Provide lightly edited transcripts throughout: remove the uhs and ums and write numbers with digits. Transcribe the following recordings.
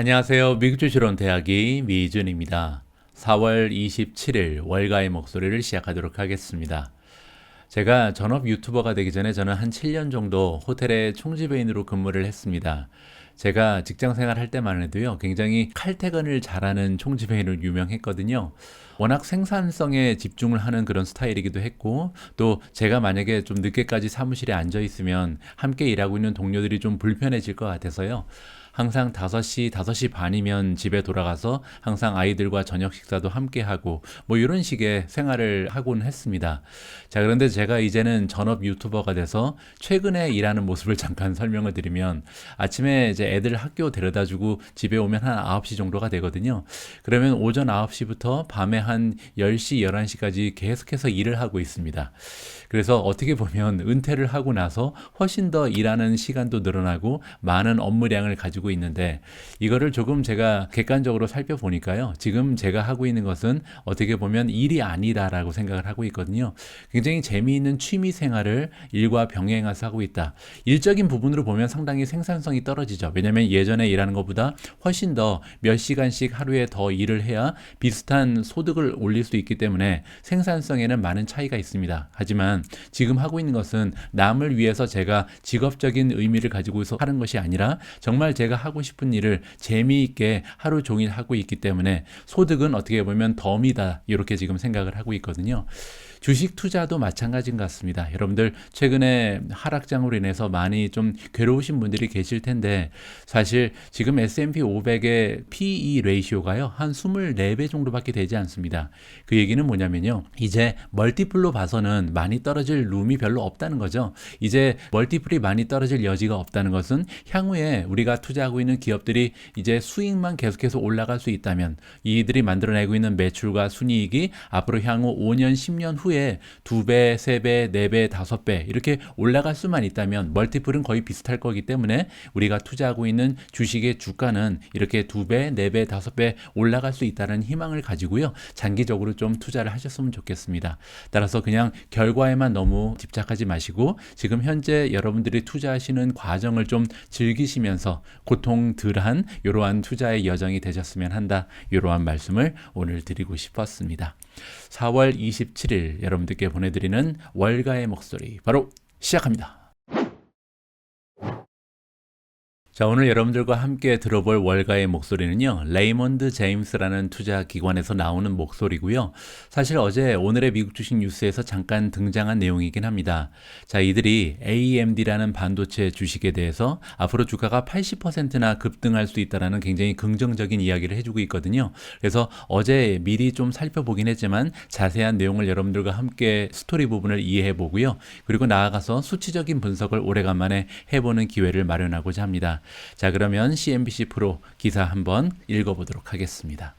안녕하세요. 미국 주식론 대학의 미준입니다. 4월 27일 월가의 목소리를 시작하도록 하겠습니다. 제가 전업 유튜버가 되기 전에 저는 한 7년 정도 호텔의 총지배인으로 근무를 했습니다. 제가 직장 생활할 때만 해도요, 굉장히 칼퇴근을 잘하는 총지배인으로 유명했거든요. 워낙 생산성에 집중을 하는 그런 스타일이기도 했고, 또 제가 만약에 좀 늦게까지 사무실에 앉아 있으면 함께 일하고 있는 동료들이 좀 불편해질 것 같아서요. 항상 5시, 5시 반이면 집에 돌아가서 항상 아이들과 저녁 식사도 함께 하고 뭐 이런 식의 생활을 하곤 했습니다. 자, 그런데 제가 이제는 전업 유튜버가 돼서 최근에 일하는 모습을 잠깐 설명을 드리면 아침에 이제 애들 학교 데려다 주고 집에 오면 한 9시 정도가 되거든요. 그러면 오전 9시부터 밤에 한 10시, 11시까지 계속해서 일을 하고 있습니다. 그래서 어떻게 보면 은퇴를 하고 나서 훨씬 더 일하는 시간도 늘어나고 많은 업무량을 가지고 있는데, 이거를 조금 제가 객관적으로 살펴보니까요, 지금 제가 하고 있는 것은 어떻게 보면 일이 아니다라고 생각을 하고 있거든요. 굉장히 재미있는 취미 생활을 일과 병행해서 하고 있다. 일적인 부분으로 보면 상당히 생산성이 떨어지죠. 왜냐하면 예전에 일하는 것보다 훨씬 더 몇 시간씩 하루에 더 일을 해야 비슷한 소득을 올릴 수 있기 때문에 생산성에는 많은 차이가 있습니다. 하지만 지금 하고 있는 것은 남을 위해서 제가 직업적인 의미를 가지고서 하는 것이 아니라 정말 제가 하고 싶은 일을 재미있게 하루 종일 하고 있기 때문에 소득은 어떻게 보면 덤이다, 이렇게 지금 생각을 하고 있거든요. 주식 투자도 마찬가지인 것 같습니다. 여러분들 최근에 하락장으로 인해서 많이 좀 괴로우신 분들이 계실 텐데, 사실 지금 S&P 500의 PE 레이시오가요 한 24배 정도밖에 되지 않습니다. 그 얘기는 뭐냐면요, 이제 멀티플로 봐서는 많이 떨어질 룸이 별로 없다는 거죠. 이제 멀티플이 많이 떨어질 여지가 없다는 것은 향후에 우리가 투자하고 있는 기업들이 이제 수익만 계속해서 올라갈 수 있다면, 이들이 만들어내고 있는 매출과 순이익이 앞으로 향후 5년, 10년 후에 2배, 3배, 4배, 5배 이렇게 올라갈 수만 있다면 멀티플은 거의 비슷할 거기 때문에 우리가 투자하고 있는 주식의 주가는 이렇게 2배, 4배, 5배 올라갈 수 있다는 희망을 가지고요, 장기적으로 좀 투자를 하셨으면 좋겠습니다. 따라서 그냥 결과에만 너무 집착하지 마시고 지금 현재 여러분들이 투자하시는 과정을 좀 즐기시면서 고통 덜한 이러한 투자의 여정이 되셨으면 한다, 이러한 말씀을 오늘 드리고 싶었습니다. 4월 27일 여러분들께 보내드리는 월가의 목소리 바로 시작합니다. 자, 오늘 여러분들과 함께 들어볼 월가의 목소리는요, 레이먼드 제임스라는 투자 기관에서 나오는 목소리고요. 사실 어제 오늘의 미국 주식 뉴스에서 잠깐 등장한 내용이긴 합니다. 자, 이들이 AMD라는 반도체 주식에 대해서 앞으로 주가가 80%나 급등할 수 있다는 굉장히 긍정적인 이야기를 해주고 있거든요. 그래서 어제 미리 좀 살펴보긴 했지만 자세한 내용을 여러분들과 함께 스토리 부분을 이해해 보고요. 그리고 나아가서 수치적인 분석을 오래간만에 해보는 기회를 마련하고자 합니다. 자, 그러면 CNBC 프로 기사 한번 읽어보도록 하겠습니다.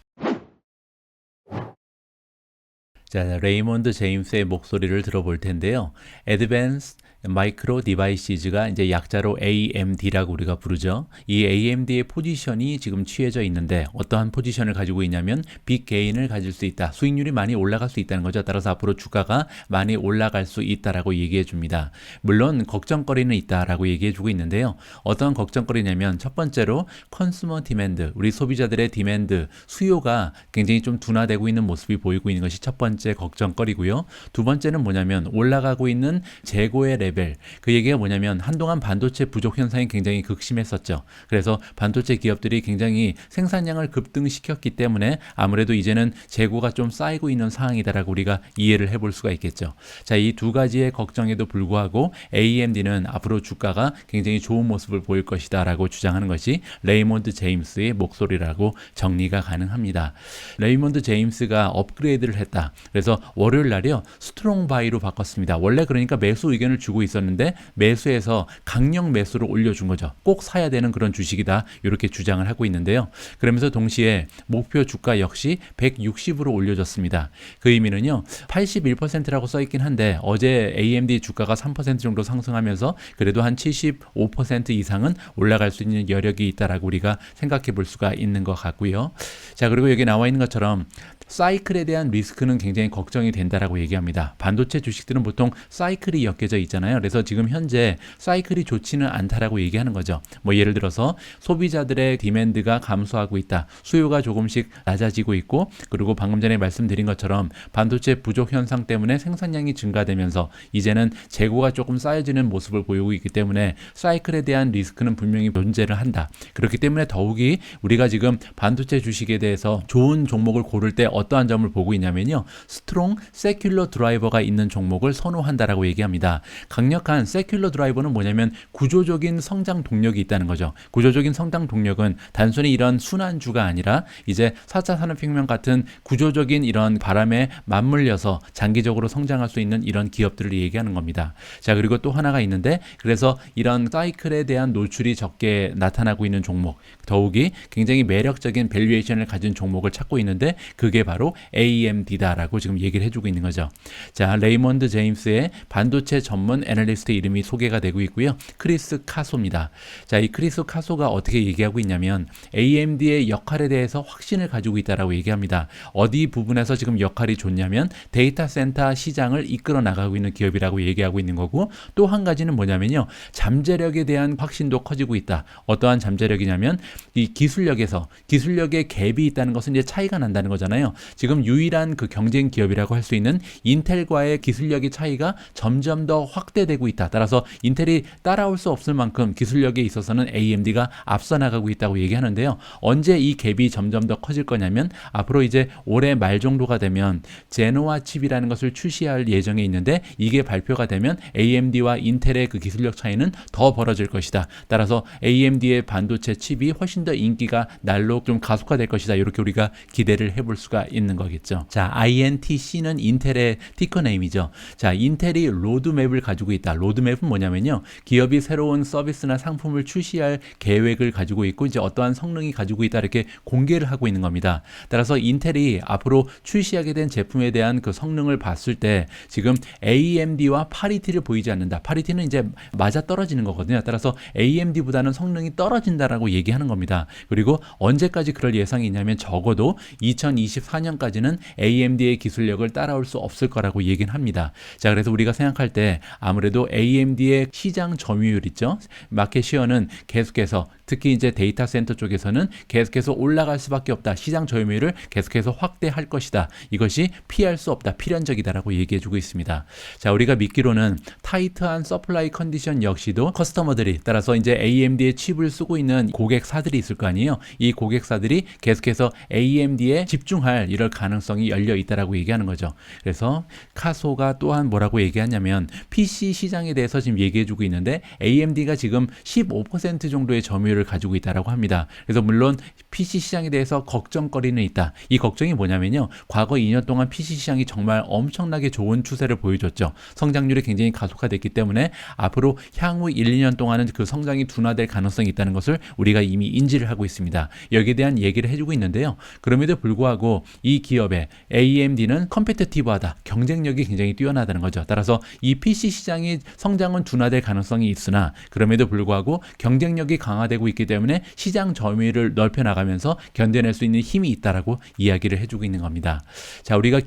자, 레이먼드 제임스의 목소리를 들어볼 텐데요. Advanced 마이크로 디바이시즈가 이제 약자로 AMD라고 우리가 부르죠. 이 AMD의 포지션이 지금 취해져 있는데 어떠한 포지션을 가지고 있냐면 빅 게인을 가질 수 있다. 수익률이 많이 올라갈 수 있다는 거죠. 따라서 앞으로 주가가 많이 올라갈 수 있다라고 얘기해 줍니다. 물론 걱정거리는 있다라고 얘기해 주고 있는데요. 어떤 걱정거리냐면 첫 번째로 컨슈머 디맨드, 우리 소비자들의 디맨드, 수요가 굉장히 좀 둔화되고 있는 모습이 보이고 있는 것이 첫 번째 걱정거리고요. 두 번째는 뭐냐면 올라가고 있는 재고의 레벨, 그 얘기가 뭐냐면 한동안 반도체 부족 현상이 굉장히 극심했었죠. 그래서 반도체 기업들이 굉장히 생산량을 급등시켰기 때문에 아무래도 이제는 재고가 좀 쌓이고 있는 상황이다라고 우리가 이해를 해볼 수가 있겠죠. 자, 이 두 가지의 걱정에도 불구하고 AMD는 앞으로 주가가 굉장히 좋은 모습을 보일 것이다 라고 주장하는 것이 레이먼드 제임스의 목소리라고 정리가 가능합니다. 레이먼드 제임스가 업그레이드를 했다. 그래서 월요일 날이요, 스트롱 바이로 바꿨습니다. 원래 그러니까 매수 의견을 주고 있었는데 매수해서 강력 매수를 올려준 거죠. 꼭 사야 되는 그런 주식이다, 이렇게 주장을 하고 있는데요. 그러면서 동시에 목표 주가 역시 160으로 올려줬습니다. 그 의미는요, 81%라고 써있긴 한데 어제 AMD 주가가 3% 정도 상승하면서 그래도 한 75% 이상은 올라갈 수 있는 여력이 있다라고 우리가 생각해 볼 수가 있는 것 같고요. 자, 그리고 여기 나와 있는 것처럼 사이클에 대한 리스크는 굉장히 걱정이 된다라고 얘기합니다. 반도체 주식들은 보통 사이클이 엮여져 있잖아요. 있잖아요. 그래서 지금 현재 사이클이 좋지는 않다라고 얘기하는 거죠. 뭐 예를 들어서 소비자들의 디맨드가 감소하고 있다. 수요가 조금씩 낮아지고 있고, 그리고 방금 전에 말씀드린 것처럼 반도체 부족 현상 때문에 생산량이 증가되면서 이제는 재고가 조금 쌓여지는 모습을 보이고 있기 때문에 사이클에 대한 리스크는 분명히 존재를 한다. 그렇기 때문에 더욱이 우리가 지금 반도체 주식에 대해서 좋은 종목을 고를 때 어떠한 점을 보고 있냐면요. 스트롱 세큘러 드라이버가 있는 종목을 선호한다라고 얘기합니다. 강력한 세큘러 드라이버는 뭐냐면 구조적인 성장 동력이 있다는 거죠. 구조적인 성장 동력은 단순히 이런 순환주가 아니라 이제 4차 산업혁명 같은 구조적인 이런 바람에 맞물려서 장기적으로 성장할 수 있는 이런 기업들을 얘기하는 겁니다. 자, 그리고 또 하나가 있는데, 그래서 이런 사이클에 대한 노출이 적게 나타나고 있는 종목, 더욱이 굉장히 매력적인 밸류에이션을 가진 종목을 찾고 있는데, 그게 바로 AMD다라고 지금 얘기를 해주고 있는 거죠. 자, 레이먼드 제임스의 반도체 전문 애널리스트 이름이 소개가 되고 있고요. 크리스 카소입니다. 자, 이 크리스 카소가 어떻게 얘기하고 있냐면 AMD의 역할에 대해서 확신을 가지고 있다라고 얘기합니다. 어디 부분에서 지금 역할이 좋냐면 데이터 센터 시장을 이끌어 나가고 있는 기업이라고 얘기하고 있는 거고, 또 한 가지는 뭐냐면요. 잠재력에 대한 확신도 커지고 있다. 어떠한 잠재력이냐면 이 기술력의 갭이 있다는 것은 이제 차이가 난다는 거잖아요. 지금 유일한 그 경쟁 기업이라고 할 수 있는 인텔과의 기술력의 차이가 점점 더 확대되고 있다. 따라서 인텔이 따라올 수 없을 만큼 기술력에 있어서는 AMD가 앞서 나가고 있다고 얘기하는데요. 언제 이 갭이 점점 더 커질 거냐면 앞으로 이제 올해 말 정도가 되면 제노아 칩이라는 것을 출시할 예정에 있는데, 이게 발표가 되면 AMD와 인텔의 그 기술력 차이는 더 벌어질 것이다. 따라서 AMD의 반도체 칩이 훨씬 더 인기가 날로 좀 가속화될 것이다. 이렇게 우리가 기대를 해볼 수가 있는 거겠죠. 자, INTC는 인텔의 티커네임이죠. 자, 인텔이 로드맵을 가지고 있다. 로드맵은 뭐냐면요. 기업이 새로운 서비스나 상품을 출시할 계획을 가지고 있고 이제 어떠한 성능이 가지고 있다 이렇게 공개를 하고 있는 겁니다. 따라서 인텔이 앞으로 출시하게 된 제품에 대한 그 성능을 봤을 때 지금 AMD와 파리티를 보이지 않는다. 파리티는 이제 맞아 떨어지는 거거든요. 따라서 AMD보다는 성능이 떨어진다라고 얘기하는 겁니다. 그리고 언제까지 그럴 예상이 있냐면 적어도 2024년까지는 AMD의 기술력을 따라올 수 없을 거라고 얘기는 합니다. 자, 그래서 우리가 생각할 때 아무래도 AMD의 시장 점유율 있죠. 마켓 시어는 계속해서 특히 이제 데이터 센터 쪽에서는 계속해서 올라갈 수밖에 없다. 시장 점유율을 계속해서 확대할 것이다. 이것이 피할 수 없다. 필연적이다라고 얘기해주고 있습니다. 자, 우리가 믿기로는 타이트한 서플라이 컨디션 역시도 커스터머들이 따라서 이제 AMD의 칩을 쓰고 있는 고객사들이 있을 거 아니에요. 이 고객사들이 계속해서 AMD에 집중할 이럴 가능성이 열려 있다라고 얘기하는 거죠. 그래서 카소가 또한 뭐라고 얘기하냐면 PC 시장에 대해서 지금 얘기해주고 있는데 AMD가 지금 15% 정도의 점유율을 가지고 있다라고 합니다. 그래서 물론 PC 시장에 대해서 걱정거리는 있다. 이 걱정이 뭐냐면요. 과거 2년 동안 PC 시장이 정말 엄청나게 좋은 추세를 보여줬죠. 성장률이 굉장히 가속화됐기 때문에 앞으로 향후 1, 2년 동안은 그 성장이 둔화될 가능성이 있다는 것을 우리가 이미 인지를 하고 있습니다. 여기에 대한 얘기를 해주고 있는데요. 그럼에도 불구하고 이 기업의 AMD는 컴피티티브하다. 경쟁력이 굉장히 뛰어나다는 거죠. 따라서 이 PC 시장이 성장은 둔화될 가능성이 있으나 그럼에도 불구하고 경쟁력이 강화되고 있기 때문에 시장 점유율을 넓혀나가면서 견뎌낼 수 있는 힘이 있다라고 이야기를 해주고 있는 겁니다. 자, 우리가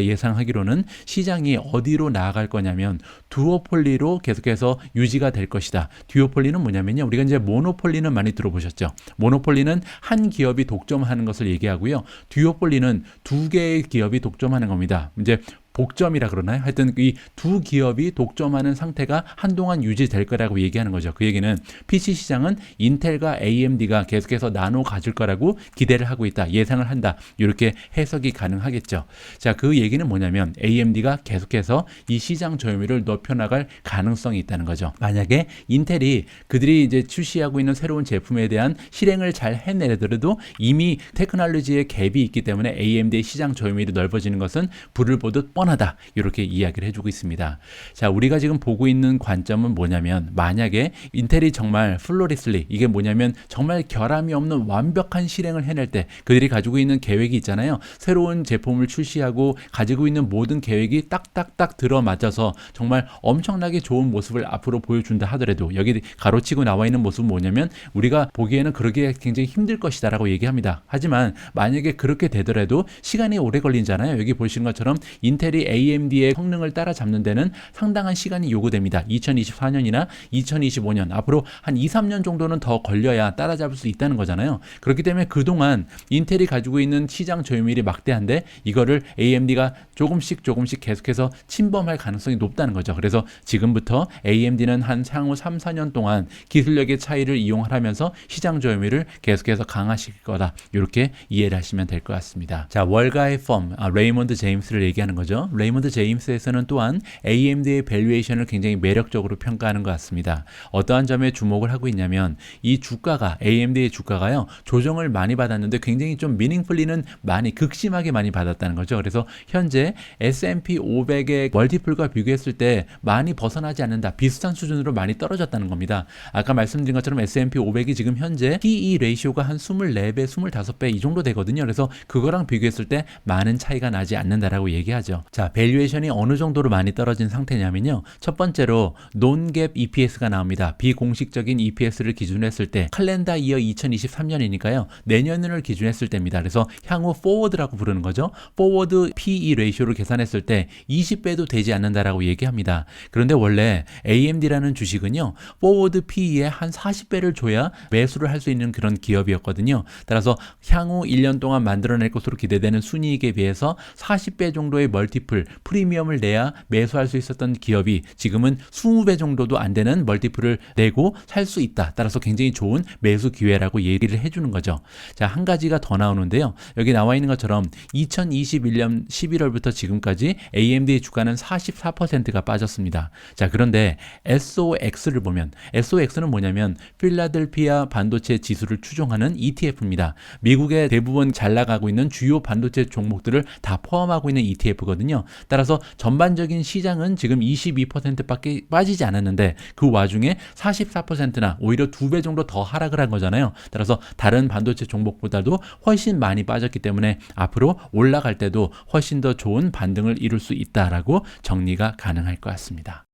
예상하기로는 시장이 어디로 나아갈 거냐면 두오폴리로 계속해서 유지가 될 것이다. 듀오폴리는 뭐냐면요. 우리가 이제 모노폴리는 많이 들어보셨죠. 모노폴리는 한 기업이 독점하는 것을 얘기하고요. 듀오폴리는 두 개의 기업이 독점하는 겁니다. 이제 복점이라 그러나요? 하여튼 이 두 기업이 독점하는 상태가 한동안 유지될 거라고 얘기하는 거죠. 그 얘기는 PC 시장은 인텔과 AMD가 계속해서 나눠 가질 거라고 기대를 하고 있다. 예상을 한다. 이렇게 해석이 가능하겠죠. 자, 그 얘기는 뭐냐면 AMD가 계속해서 이 시장 점유율을 높여나갈 가능성이 있다는 거죠. 만약에 인텔이 그들이 이제 출시하고 있는 새로운 제품에 대한 실행을 잘 해내더라도 이미 테크놀로지의 갭이 있기 때문에 AMD의 시장 점유율이 넓어지는 것은 불을 보듯 뻔하다. 이렇게 이야기를 해주고 있습니다. 자, 우리가 지금 보고 있는 관점은 뭐냐면 만약에 인텔이 정말 플로리슬리 이게 뭐냐면 정말 결함이 없는 완벽한 실행을 해낼 때 그들이 가지고 있는 계획이 있잖아요. 새로운 제품을 출시하고 가지고 있는 모든 계획이 딱딱딱 들어맞아서 정말 엄청나게 좋은 모습을 앞으로 보여준다 하더라도 여기 가로치고 나와 있는 모습은 뭐냐면 우리가 보기에는 그러기에 굉장히 힘들 것이다 라고 얘기합니다. 하지만 만약에 그렇게 되더라도 시간이 오래 걸리잖아요. 여기 보시는 것처럼 인텔이 인텔이 AMD의 성능을 따라잡는 데는 상당한 시간이 요구됩니다. 2024년이나 2025년 앞으로 한 2, 3년 정도는 더 걸려야 따라잡을 수 있다는 거잖아요. 그렇기 때문에 그동안 인텔이 가지고 있는 시장 점유율이 막대한데 이거를 AMD가 조금씩 계속해서 침범할 가능성이 높다는 거죠. 그래서 지금부터 AMD는 한 향후 3, 4년 동안 기술력의 차이를 이용하면서 시장 점유율을 계속해서 강화시킬 거다. 이렇게 이해를 하시면 될 것 같습니다. 자, 월가의 펌, 레이먼드 제임스를 얘기하는 거죠. 레이먼드 제임스에서는 또한 AMD의 밸류에이션을 굉장히 매력적으로 평가하는 것 같습니다. 어떠한 점에 주목을 하고 있냐면 이 주가가 AMD의 주가가요 조정을 많이 받았는데 굉장히 좀 미닝풀리는 많이 극심하게 많이 받았다는 거죠. 그래서 현재 S&P 500의 멀티플과 비교했을 때 많이 벗어나지 않는다. 비슷한 수준으로 많이 떨어졌다는 겁니다. 아까 말씀드린 것처럼 S&P 500이 지금 현재 PE 레이쇼가 한 24배, 25배 이 정도 되거든요. 그래서 그거랑 비교했을 때 많은 차이가 나지 않는다라고 얘기하죠. 자, 밸류에이션이 어느 정도로 많이 떨어진 상태냐면요. 첫 번째로 논갭 EPS가 나옵니다. 비공식적인 EPS를 기준으로 했을 때 칼렌더 이어 2023년이니까요. 내년을 기준으로 했을 때입니다. 그래서 향후 포워드라고 부르는 거죠. 포워드 PE 레이쇼를 계산했을 때 20배도 되지 않는다라고 얘기합니다. 그런데 원래 AMD라는 주식은요. 포워드 PE에 한 40배를 줘야 매수를 할 수 있는 그런 기업이었거든요. 따라서 향후 1년 동안 만들어낼 것으로 기대되는 순이익에 비해서 40배 정도의 멀티플 프리미엄을 내야 매수할 수 있었던 기업이 지금은 20배 정도도 안 되는 멀티플을 내고 살 수 있다. 따라서 굉장히 좋은 매수 기회라고 얘기를 해주는 거죠. 자, 한 가지가 더 나오는데요. 여기 나와 있는 것처럼 2021년 11월부터 지금까지 AMD의 주가는 44%가 빠졌습니다. 자, 그런데 SOX를 보면 SOX는 뭐냐면 필라델피아 반도체 지수를 추종하는 ETF입니다. 미국의 대부분 잘 나가고 있는 주요 반도체 종목들을 다 포함하고 있는 ETF거든요. 따라서 전반적인 시장은 지금 22%밖에 빠지지 않았는데 그 와중에 44%나 오히려 2배 정도 더 하락을 한 거잖아요. 따라서 다른 반도체 종목보다도 훨씬 많이 빠졌기 때문에 앞으로 올라갈 때도 훨씬 더 좋은 반등을 이룰 수 있다라고 정리가 가능할 것 같습니다.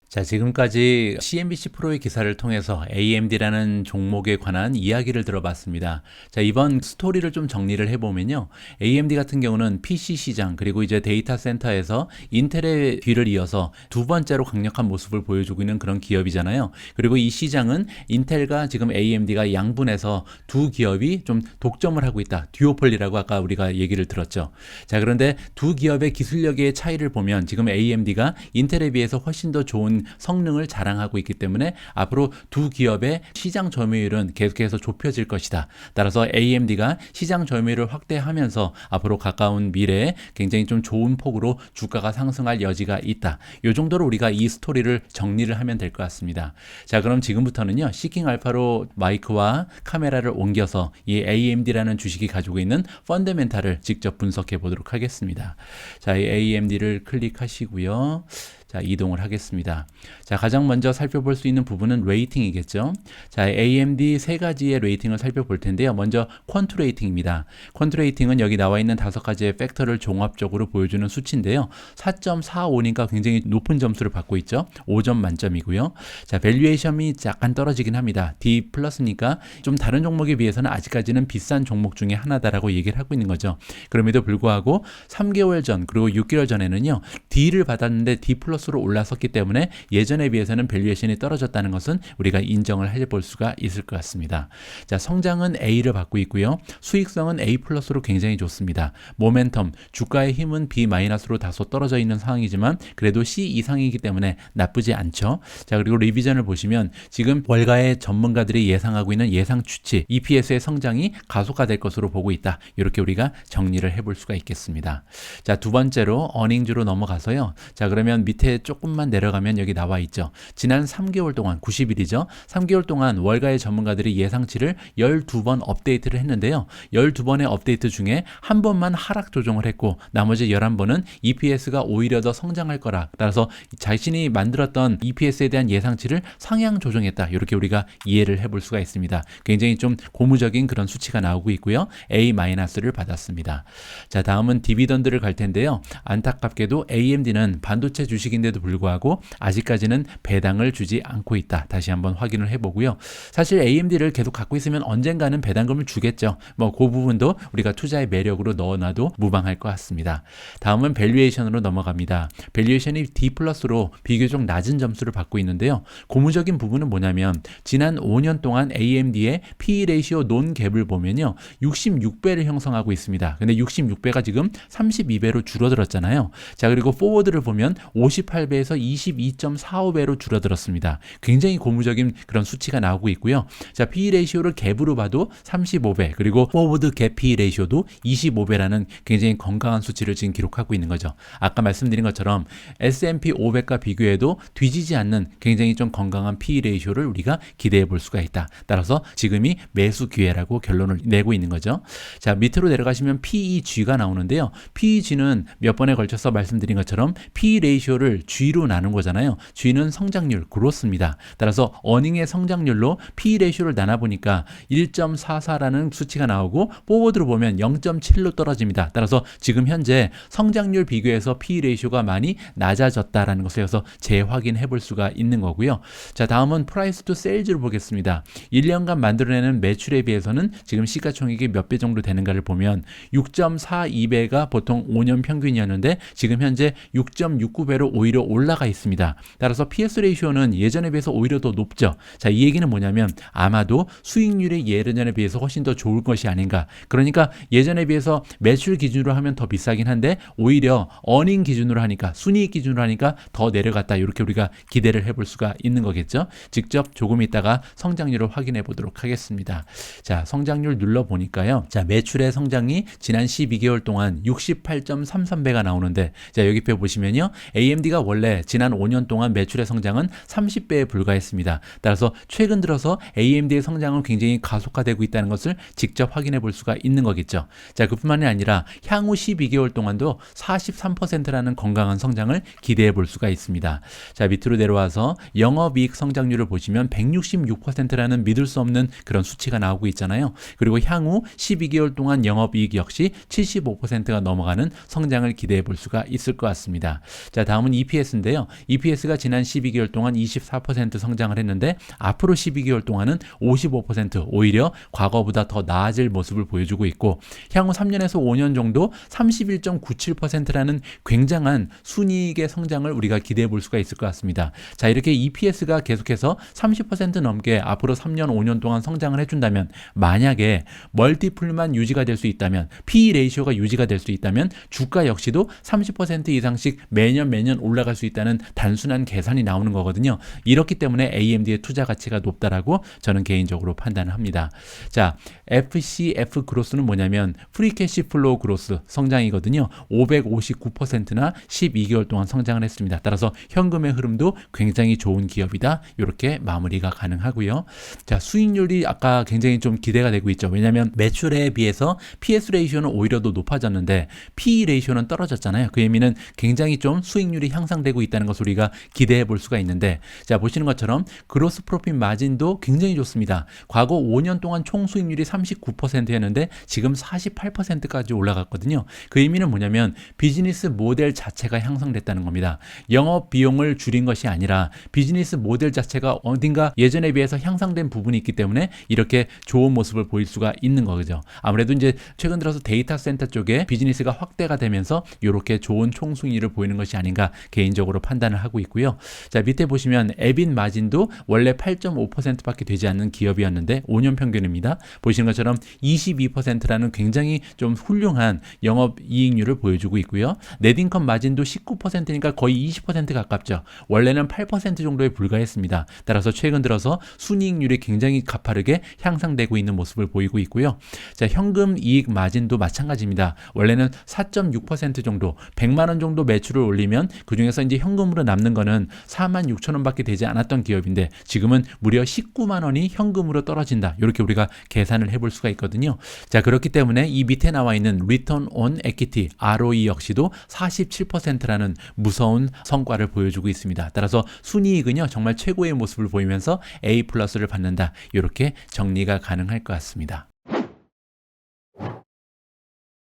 자, 지금까지 CNBC 프로의 기사를 통해서 AMD라는 종목에 관한 이야기를 들어봤습니다. 자, 이번 스토리를 좀 정리를 해보면요. AMD 같은 경우는 PC 시장 그리고 이제 데이터 센터에서 인텔의 뒤를 이어서 두 번째로 강력한 모습을 보여주고 있는 그런 기업이잖아요. 그리고 이 시장은 인텔과 지금 AMD가 양분해서 두 기업이 좀 독점을 하고 있다. 듀오폴리라고 아까 우리가 얘기를 들었죠. 자, 그런데 두 기업의 기술력의 차이를 보면 지금 AMD가 인텔에 비해서 훨씬 더 좋은 성능을 자랑하고 있기 때문에 앞으로 두 기업의 시장 점유율은 계속해서 좁혀질 것이다. 따라서 AMD가 시장 점유율을 확대하면서 앞으로 가까운 미래에 굉장히 좀 좋은 폭으로 주가가 상승할 여지가 있다. 이 정도로 우리가 이 스토리를 정리를 하면 될 것 같습니다. 자, 그럼 지금부터는요. 시킹 알파로 마이크와 카메라를 옮겨서 이 AMD라는 주식이 가지고 있는 펀더멘탈을 직접 분석해 보도록 하겠습니다. 자, 이 AMD를 클릭하시고요. 자, 이동을 하겠습니다. 자, 가장 먼저 살펴볼 수 있는 부분은 레이팅이겠죠. 자, AMD 세 가지의 레이팅을 살펴볼 텐데요. 먼저 퀀트 레이팅입니다. 퀀트 레이팅은 여기 나와 있는 5가지의 팩터를 종합적으로 보여주는 수치인데요. 4.45니까 굉장히 높은 점수를 받고 있죠. 5점 만점이고요. 자, 밸류에이션이 약간 떨어지긴 합니다. D 플러스니까 좀 다른 종목에 비해서는 아직까지는 비싼 종목 중에 하나다라고 얘기를 하고 있는 거죠. 그럼에도 불구하고 3개월 전 그리고 6개월 전에는요. D를 받았는데 D 플러스로 올라섰기 때문에 예전에 비해서는 밸류에이션이 떨어졌다는 것은 우리가 인정을 해볼 수가 있을 것 같습니다. 자, 성장은 A를 받고 있고요. 수익성은 A 플러스로 굉장히 좋습니다. 모멘텀, 주가의 힘은 B-로 다소 떨어져 있는 상황이지만 그래도 C 이상이기 때문에 나쁘지 않죠. 자, 그리고 리비전을 보시면 지금 월가의 전문가들이 예상하고 있는 예상 추치, EPS의 성장이 가속화될 것으로 보고 있다. 이렇게 우리가 정리를 해볼 수가 있겠습니다. 자, 두 번째로 어닝주로 넘어가서요. 자, 그러면 밑에 조금만 내려가면 여기 나와 있죠. 지난 3개월 동안 90일이죠. 3개월 동안 월가의 전문가들이 예상치를 12번 업데이트를 했는데요. 12번의 업데이트 중에 한 번만 하락 조정을 했고 나머지 11번은 EPS가 오히려 더 성장할 거라. 따라서 자신이 만들었던 EPS에 대한 예상치를 상향 조정했다. 이렇게 우리가 이해를 해볼 수가 있습니다. 굉장히 좀 고무적인 그런 수치가 나오고 있고요. A-를 받았습니다. 자, 다음은 디비던드를 갈 텐데요. 안타깝게도 AMD는 반도체 주식인 기업인데도 불구하고 아직까지는 배당을 주지 않고 있다. 다시 한번 확인을 해보고요. 사실 AMD를 계속 갖고 있으면 언젠가는 배당금을 주겠죠. 그 부분도 우리가 투자의 매력으로 넣어놔도 무방할 것 같습니다. 다음은 밸류에이션으로 넘어갑니다. 밸류에이션이 D+로 비교적 낮은 점수를 받고 있는데요. 고무적인 부분은 뭐냐면 지난 5년 동안 AMD의 PE 레이시오 논갭을 보면요. 66배를 형성하고 있습니다. 근데 66배가 지금 32배로 줄어들었잖아요. 자, 그리고 포워드를 보면 58배에서 22.45배로 줄어들었습니다. 굉장히 고무적인 그런 수치가 나오고 있고요. 자, PE 레이시오를 갭으로 봐도 35배, 그리고 포워드 갭 PE 레이시오도 25배라는 굉장히 건강한 수치를 지금 기록하고 있는 거죠. 아까 말씀드린 것처럼 S&P 500과 비교해도 뒤지지 않는 굉장히 좀 건강한 PE 레이시오를 우리가 기대해 볼 수가 있다. 따라서 지금이 매수 기회라고 결론을 내고 있는 거죠. 자, 밑으로 내려가시면 PEG가 나오는데요. PEG는 몇 번에 걸쳐서 말씀드린 것처럼 PE 레이시오를 G로 나눈 거잖아요. G는 성장률, 그로스입니다. 따라서 어닝의 성장률로 PE 레이시오를 나눠보니까 1.44라는 수치가 나오고 포워드로 보면 0.7로 떨어집니다. 따라서 지금 현재 성장률 비교해서 PE 레이시오가 많이 낮아졌다라는 것을 여기서 재확인해 볼 수가 있는 거고요. 자, 다음은 프라이스 투 세일즈를 보겠습니다. 1년간 만들어내는 매출에 비해서는 지금 시가총액이 몇 배 정도 되는가를 보면 6.42배가 보통 5년 평균이었는데 지금 현재 6.69배로 오히려 올라가 있습니다. 따라서 PS 레이시오는 예전에 비해서 오히려 더 높죠. 자, 이 얘기는 뭐냐면 아마도 수익률이 예전에 비해서 훨씬 더 좋을 것이 아닌가. 그러니까 예전에 비해서 매출 기준으로 하면 더 비싸긴 한데 오히려 어닝 기준으로 하니까, 순이익 기준으로 하니까 더 내려갔다. 이렇게 우리가 기대를 해볼 수가 있는 거겠죠. 직접 조금 있다가 성장률을 확인해 보도록 하겠습니다. 자, 성장률 눌러보니까요. 자, 매출의 성장이 지난 12개월 동안 68.33배가 나오는데, 자, 여기 표 보시면요. AMD가 원래 지난 5년 동안 매출의 성장은 30배에 불과했습니다. 따라서 최근 들어서 AMD의 성장은 굉장히 가속화되고 있다는 것을 직접 확인해 볼 수가 있는 거겠죠. 자, 그뿐만이 아니라 향후 12개월 동안도 43%라는 건강한 성장을 기대해 볼 수가 있습니다. 자, 밑으로 내려와서 영업이익 성장률을 보시면 166%라는 믿을 수 없는 그런 수치가 나오고 있잖아요. 그리고 향후 12개월 동안 영업이익 역시 75%가 넘어가는 성장을 기대해 볼 수가 있을 것 같습니다. 자, 다음은 EPS인데요. EPS가 지난 12개월 동안 24% 성장을 했는데 앞으로 12개월 동안은 55%, 오히려 과거보다 더 나아질 모습을 보여주고 있고, 향후 3년에서 5년 정도 31.97%라는 굉장한 순이익의 성장을 우리가 기대해 볼 수가 있을 것 같습니다. 자, 이렇게 EPS가 계속해서 30% 넘게 앞으로 3년, 5년 동안 성장을 해준다면, 만약에 멀티플만 유지가 될 수 있다면, PE 레이시오가 유지가 될 수 있다면 주가 역시도 30% 이상씩 매년 올라갈 수 있다는 단순한 계산이 나오는 거거든요. 이렇기 때문에 AMD의 투자 가치가 높다라고 저는 개인적으로 판단을 합니다. 자, FCF 그로스는 뭐냐면 프리캐시 플로우 그로스 성장이거든요. 559%나 12개월 동안 성장을 했습니다. 따라서 현금의 흐름도 굉장히 좋은 기업이다. 이렇게 마무리가 가능하고요. 자, 수익률이 아까 굉장히 좀 기대가 되고 있죠. 왜냐하면 매출에 비해서 PS 레이시오는 오히려 더 높아졌는데 PE 레이시오는 떨어졌잖아요. 그 의미는 굉장히 좀 수익률이 향상되고 있다는 것을 우리가 기대해 볼 수가 있는데, 자, 보시는 것처럼 그로스 프로핏 마진도 굉장히 좋습니다. 과거 5년 동안 총 수익률이 39%였는데 지금 48%까지 올라갔거든요. 그 의미는 뭐냐면 비즈니스 모델 자체가 향상됐다는 겁니다. 영업 비용을 줄인 것이 아니라 비즈니스 모델 자체가 어딘가 예전에 비해서 향상된 부분이 있기 때문에 이렇게 좋은 모습을 보일 수가 있는 거죠. 아무래도 이제 최근 들어서 데이터 센터 쪽에 비즈니스가 확대가 되면서 이렇게 좋은 총수익률을 보이는 것이 아닌가 개인적으로 판단을 하고 있고요. 자, 밑에 보시면 에빗 마진도 원래 8.5%밖에 되지 않는 기업이었는데 5년 평균입니다. 보시는 것처럼 22%라는 굉장히 좀 훌륭한 영업이익률을 보여주고 있고요. 넷인컴 마진도 19%니까 거의 20% 가깝죠. 원래는 8% 정도에 불과했습니다. 따라서 최근 들어서 순이익률이 굉장히 가파르게 향상되고 있는 모습을 보이고 있고요. 자, 현금 이익 마진도 마찬가지입니다. 원래는 4.6% 정도, 100만 원 정도 매출을 올리면 그중에서 이제 현금으로 남는 거는 4만 6천 원밖에 되지 않았던 기업인데 지금은 무려 19만 원이 현금으로 떨어진다. 이렇게 우리가 계산을 해볼 수가 있거든요. 자, 그렇기 때문에 이 밑에 나와 있는 Return on Equity, ROE 역시도 47%라는 무서운 성과를 보여주고 있습니다. 따라서 순이익은요, 정말 최고의 모습을 보이면서 A+를 받는다. 이렇게 정리가 가능할 것 같습니다.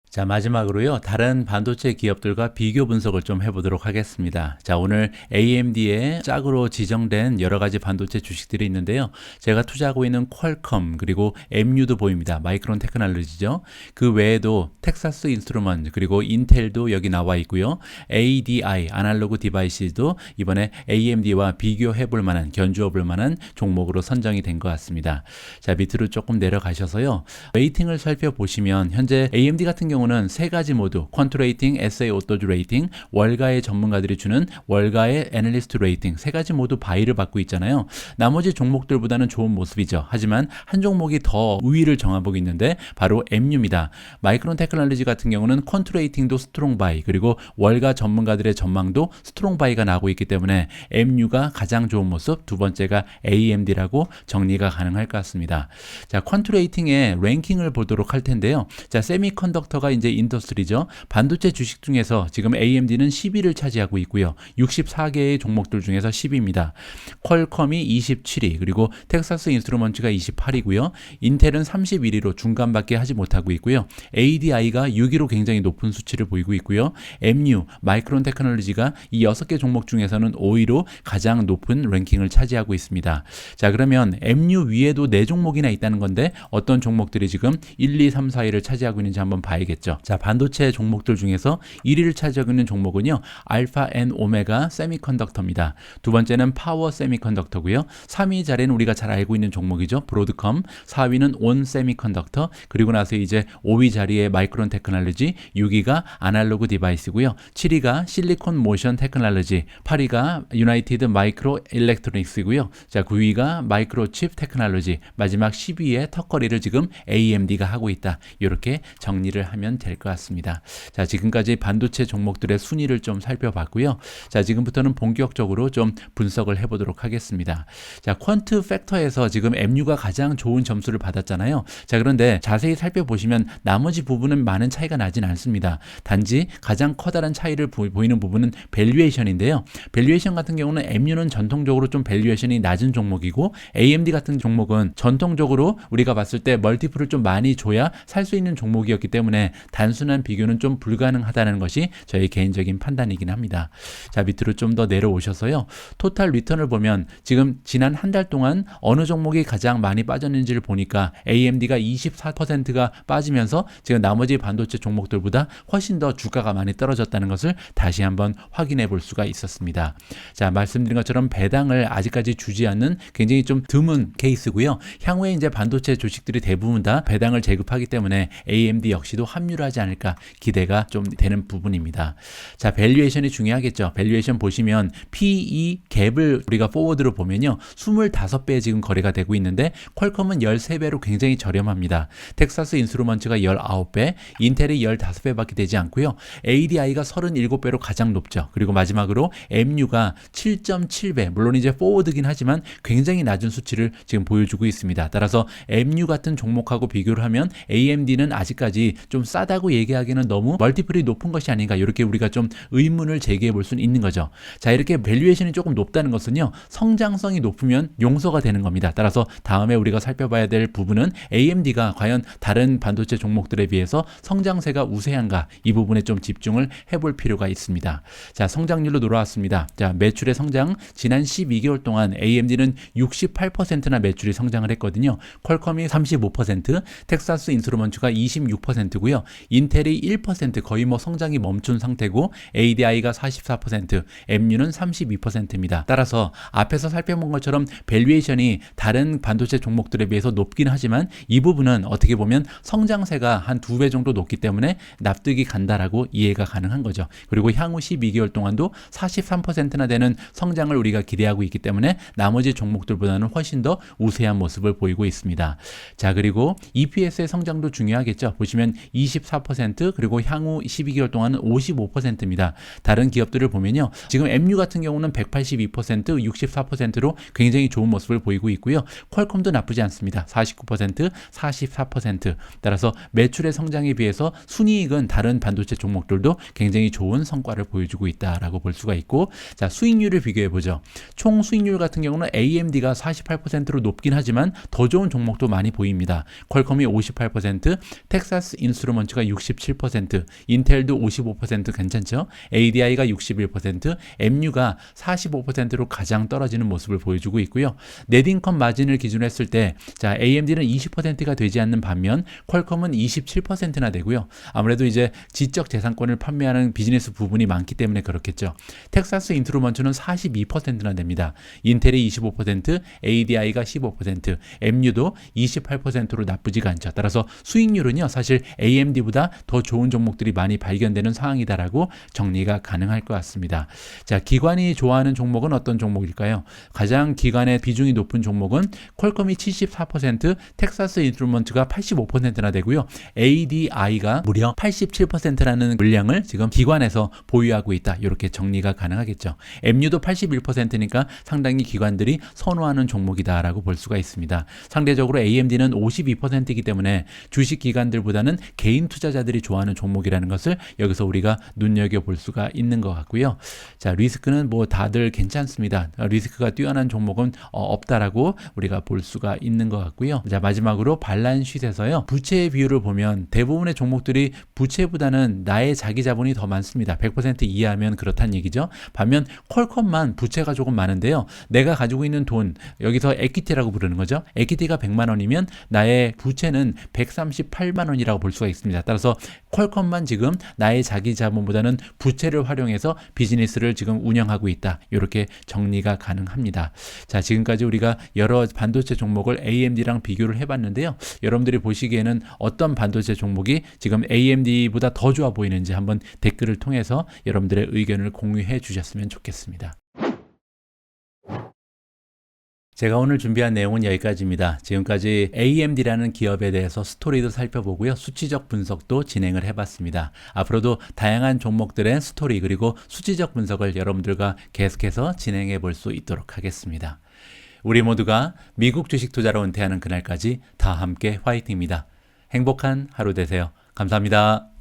자, 마지막으로요. 다른 반도체 기업들과 비교 분석을 좀 해보도록 하겠습니다. 자, 오늘 AMD의 짝으로 지정된 여러 가지 반도체 주식들이 있는데요. 제가 투자하고 있는 퀄컴 그리고 MU도 보입니다. 마이크론 테크놀로지죠. 그 외에도 텍사스 인스트루먼트 그리고 인텔도 여기 나와 있고요. ADI 아날로그 디바이스도 이번에 AMD와 비교해 볼 만한 견주어 볼 만한 종목으로 선정이 된 것 같습니다. 자, 밑으로 조금 내려가셔서요. 웨이팅을 살펴보시면 현재 AMD 같은 경우는 세 가지 모두 퀀트 레이팅, SA 오토즈 레이팅, 월가의 전문가들이 주는 월가의 애널리스트 레이팅 세 가지 모두 바이를 받고 있잖아요. 나머지 종목들보다는 좋은 모습이죠. 하지만 한 종목이 더 우위를 정하고 있는데 바로 MU입니다. 마이크론 테크놀로지 같은 경우는 퀀트 레이팅도 스트롱 바이 그리고 월가 전문가들의 전망도 스트롱 바이가 나오고 있기 때문에 MU가 가장 좋은 모습, 두 번째가 AMD라고 정리가 가능할 것 같습니다. 자, 퀀트 레이팅의 랭킹을 보도록 할 텐데요. 자, 세미컨덕터가 이제 인더스트리죠. 반도체 주식 중에서 지금 AMD는 10위를 차지하고 있고요. 64개의 종목들 중에서 10위입니다. 퀄컴이 27위, 그리고 텍사스 인스트루먼트가 28위고요. 인텔은 31위로 중간밖에 하지 못하고 있고요. ADI가 6위로 굉장히 높은 수치를 보이고 있고요. MU, 마이크론 테크놀로지가 이 6개 종목 중에서는 5위로 가장 높은 랭킹을 차지하고 있습니다. 자, 그러면 MU 위에도 4종목이나 있다는 건데 어떤 종목들이 지금 1, 2, 3, 4위를 차지하고 있는지 한번 봐야겠죠. 자, 반도체 종목들 중에서 1위를 차지하고 있는 종목은요. 알파 앤 오메가 세미컨덕터입니다. 두 번째는 파워 세미컨덕터고요. 3위 자리는 우리가 잘 알고 있는 종목이죠. 브로드컴. 4위는 온 세미컨덕터. 그리고 나서 이제 5위 자리에 마이크론 테크놀로지, 6위가 아날로그 디바이스고요. 7위가 실리콘 모션 테크놀로지, 8위가 유나이티드 마이크로 일렉트로닉스고요. 자, 9위가 마이크로칩 테크놀로지, 마지막 10위의 턱걸이를 지금 AMD가 하고 있다. 이렇게 정리를 하면 될 것 같습니다. 자, 지금까지 반도체 종목들의 순위를 좀 살펴봤고요. 자, 지금부터는 본격적으로 좀 분석을 해보도록 하겠습니다. 자, 퀀트 팩터에서 지금 MU가 가장 좋은 점수를 받았잖아요. 자, 그런데 자세히 살펴보시면 나머지 부분은 많은 차이가 나진 않습니다. 단지 가장 커다란 차이를 보이는 부분은 밸류에이션인데요. 밸류에이션 같은 경우는 MU는 전통적으로 좀 밸류에이션이 낮은 종목이고 AMD 같은 종목은 전통적으로 우리가 봤을 때 멀티플을 좀 많이 줘야 살 수 있는 종목이었기 때문에 단순한 비교는 좀 불가능하다는 것이 저의 개인적인 판단이긴 합니다. 자, 밑으로 좀 더 내려오셔서요. 토탈 리턴을 보면 지금 지난 한 달 동안 어느 종목이 가장 많이 빠졌는지를 보니까 AMD가 24%가 빠지면서 지금 나머지 반도체 종목들보다 훨씬 더 주가가 많이 떨어졌다는 것을 다시 한번 확인해 볼 수가 있었습니다. 자, 말씀드린 것처럼 배당을 아직까지 주지 않는 굉장히 좀 드문 케이스고요. 향후에 이제 반도체 주식들이 대부분 다 배당을 제급하기 때문에 AMD 역시도 합류를 하지 않을까 기대가 좀 되는 부분입니다. 자, 밸류에이션이 중요하겠죠. 밸류에이션 보시면 PE 갭을 우리가 포워드로 보면요. 25배에 지금 거래가 되고 있는데 퀄컴은 13배로 굉장히 저렴합니다. 텍사스 인스트루먼트가 19배, 인텔이 15배밖에 되지 않고요. ADI가 37배로 가장 높죠. 그리고 마지막으로 MU가 7.7배, 물론 이제 포워드긴 하지만 굉장히 낮은 수치를 지금 보여주고 있습니다. 따라서 MU 같은 종목하고 비교를 하면 AMD는 아직까지 좀 싸다고 얘기하기는 너무 멀티플이 높은 것이 아닌가, 이렇게 우리가 좀 의문을 제기해 볼 수는 있는 거죠. 자, 이렇게 밸류에이션이 조금 높다는 것은요, 성장성이 높으면 용서가 되는 겁니다. 따라서 다음에 우리가 살펴봐야 될 부분은 AMD가 과연 다른 반도체 종목들에 비해서 성장세가 우세한가, 이 부분에 좀 집중을 해볼 필요가 있습니다. 자, 성장률로 돌아왔습니다. 자, 매출의 성장, 지난 12개월 동안 AMD는 68%나 매출이 성장을 했거든요. 퀄컴이 35%, 텍사스 인스트루먼트가 26%고요. 인텔이 1%, 거의 뭐 성장이 멈춘 상태고, ADI가 44%, MU는 32%입니다. 따라서 앞에서 살펴본 것처럼 밸류에이션이 다른 반도체 종목들에 비해서 높긴 하지만 이 부분은 어떻게 보면 성장세가 한 2배 정도 높기 때문에 납득이 간다라고 이해가 가능한 거죠. 그리고 향후 12개월 동안도 43%나 되는 성장을 우리가 기대하고 있기 때문에 나머지 종목들보다는 훨씬 더 우세한 모습을 보이고 있습니다. 자, 그리고 EPS의 성장도 중요하겠죠. 보시면 24%, 그리고 향후 12개월 동안은 55%입니다. 다른 기업들을 보면요. 지금 MU 같은 경우는 182%, 64%로 굉장히 좋은 모습을 보이고 있고요. 퀄컴도 나쁘지 않습니다. 49%, 44%. 따라서 매출의 성장에 비해서 순이익은 다른 반도체 종목들도 굉장히 좋은 성과를 보여주고 있다라고 볼 수가 있고, 자, 수익률을 비교해 보죠. 총 수익률 같은 경우는 AMD가 48%로 높긴 하지만 더 좋은 종목도 많이 보입니다. 퀄컴이 58%, 텍사스 인스트루먼트 인스트루먼츠가 67%, 인텔도 55% 괜찮죠? ADI가 61%, MU가 45%로 가장 떨어지는 모습을 보여주고 있고요. 넷인컴 마진을 기준으로 했을 때 자, AMD는 20%가 되지 않는 반면 퀄컴은 27%나 되고요. 아무래도 이제 지적 재산권을 판매하는 비즈니스 부분이 많기 때문에 그렇겠죠. 텍사스 인스트루먼츠는 42%나 됩니다. 인텔이 25%, ADI가 15%, MU도 28%로 나쁘지가 않죠. 따라서 수익률은요, 사실 AMD보다 더 좋은 종목들이 많이 발견되는 상황이다라고 정리가 가능할 것 같습니다. 자, 기관이 좋아하는 종목은 어떤 종목일까요? 가장 기관의 비중이 높은 종목은 퀄컴이 74%, 텍사스 인스트루먼트가 85%나 되고요. ADI가 무려 87%라는 물량을 지금 기관에서 보유하고 있다. 이렇게 정리가 가능하겠죠. MU도 81%니까 상당히 기관들이 선호하는 종목이다라고 볼 수가 있습니다. 상대적으로 AMD는 52%이기 때문에 주식 기관들보다는 개인 투자자들이 좋아하는 종목이라는 것을 여기서 우리가 눈여겨볼 수가 있는 것 같고요. 자, 리스크는 뭐 다들 괜찮습니다. 리스크가 뛰어난 종목은 없다라고 우리가 볼 수가 있는 것 같고요. 자, 마지막으로 발란시트에서요. 부채의 비율을 보면 대부분의 종목들이 부채보다는 나의 자기 자본이 더 많습니다. 100% 이하면 그렇다는 얘기죠. 반면 퀄컴만 부채가 조금 많은데요. 내가 가지고 있는 돈, 여기서 에퀴티라고 부르는 거죠. 에퀴티가 100만 원이면 나의 부채는 138만 원이라고 볼 수가 있습니다. 따라서 퀄컴만 지금 나의 자기 자본보다는 부채를 활용해서 비즈니스를 지금 운영하고 있다. 이렇게 정리가 가능합니다. 자, 지금까지 우리가 여러 반도체 종목을 AMD랑 비교를 해봤는데요. 여러분들이 보시기에는 어떤 반도체 종목이 지금 AMD보다 더 좋아 보이는지 한번 댓글을 통해서 여러분들의 의견을 공유해 주셨으면 좋겠습니다. 제가 오늘 준비한 내용은 여기까지입니다. 지금까지 AMD라는 기업에 대해서 스토리도 살펴보고요. 수치적 분석도 진행을 해봤습니다. 앞으로도 다양한 종목들의 스토리 그리고 수치적 분석을 여러분들과 계속해서 진행해 볼 수 있도록 하겠습니다. 우리 모두가 미국 주식 투자로 은퇴하는 그날까지 다 함께 화이팅입니다. 행복한 하루 되세요. 감사합니다.